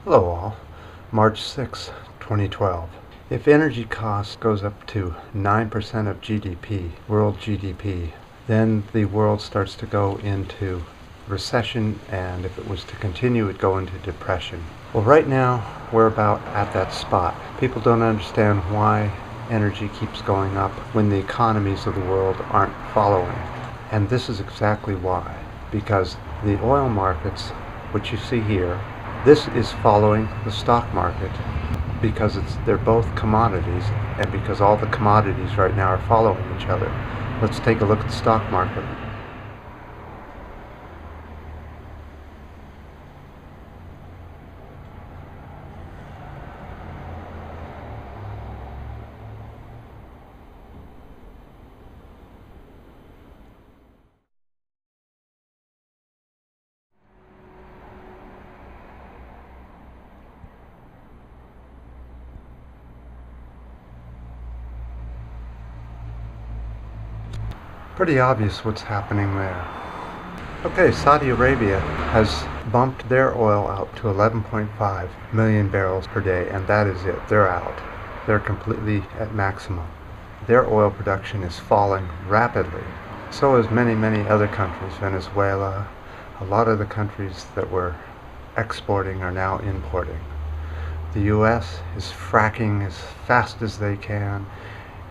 Hello all. March 6, 2012. If energy cost goes up to 9% of GDP, world GDP, then the world starts to go into recession, and if it was to continue, it'd go into depression. Well, right now, we're about at that spot. People don't understand why energy keeps going up when the economies of the world aren't following. And this is exactly why. Because the oil markets, which you see here, this is following the stock market because they're both commodities, and because all the commodities right now are following each other. Let's take a look at the stock market. Pretty obvious what's happening there. Okay, Saudi Arabia has bumped their oil out to 11.5 million barrels per day, and that is it. They're out. They're completely at maximum. Their oil production is falling rapidly. So is many other countries. Venezuela, a lot of the countries that were exporting are now importing. The U.S. is fracking as fast as they can,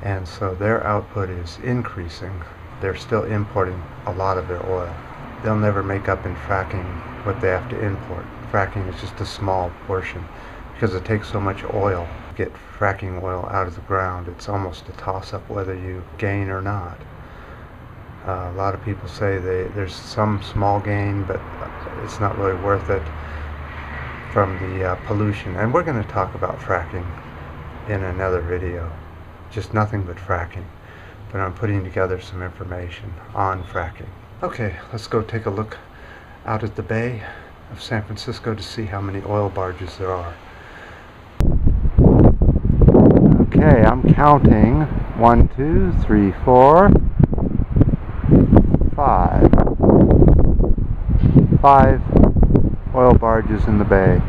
and so their output is increasing. They're still importing a lot of their oil. They'll never make up in fracking what they have to import. Fracking is just a small portion because it takes so much oil to get fracking oil out of the ground. It's almost a toss-up whether you gain or not. A lot of people say there's some small gain, but it's not really worth it from the pollution. And we're going to talk about fracking in another video. Just nothing but fracking. But I'm putting together some information on fracking. Okay, let's go take a look out at the Bay of San Francisco to see how many oil barges there are. Okay, I'm counting 1, 2, 3, 4, 5. 5 oil barges in the bay.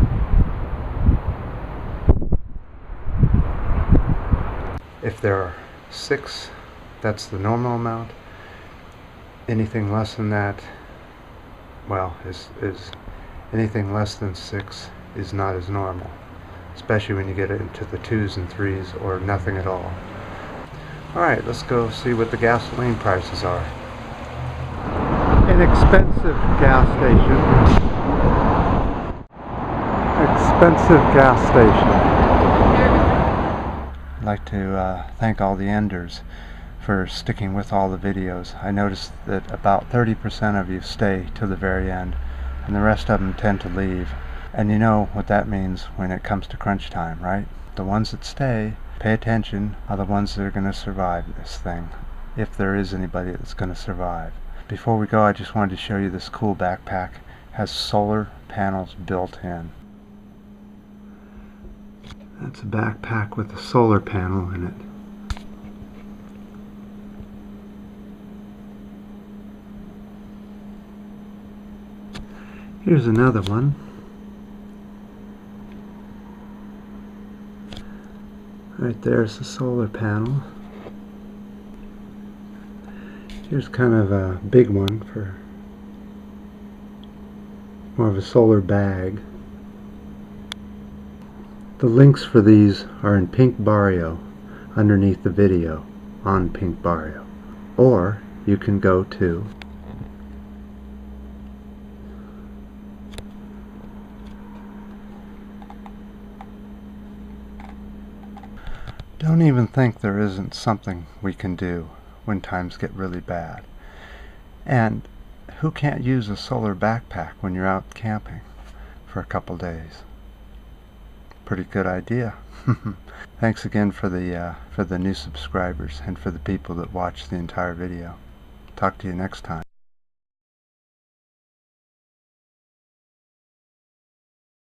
If there are 6, that's the normal amount. Anything less than that, well, is anything less than 6 is not as normal, especially when you get into the 2s and 3s or nothing at all. Alright, let's go see what the gasoline prices are. Inexpensive gas station. Expensive gas station. I'd like to thank all the enders for sticking with all the videos. I noticed that about 30% of you stay to the very end, and the rest of them tend to leave. And you know what that means when it comes to crunch time, right? The ones that stay, pay attention, are the ones that are going to survive this thing, if there is anybody that's going to survive. Before we go, I just wanted to show you this cool backpack. It has solar panels built in. That's a backpack with a solar panel in it. Here's another one. Right there's the solar panel. Here's kind of a big one for more of a solar bag. The links for these are in pink barrio underneath the video on pink barrio. Or you can go to Don't even think there isn't something we can do when times get really bad. And who can't use a solar backpack when you're out camping for a couple days? Pretty good idea. Thanks again for the new subscribers and for the people that watch the entire video. Talk to you next time.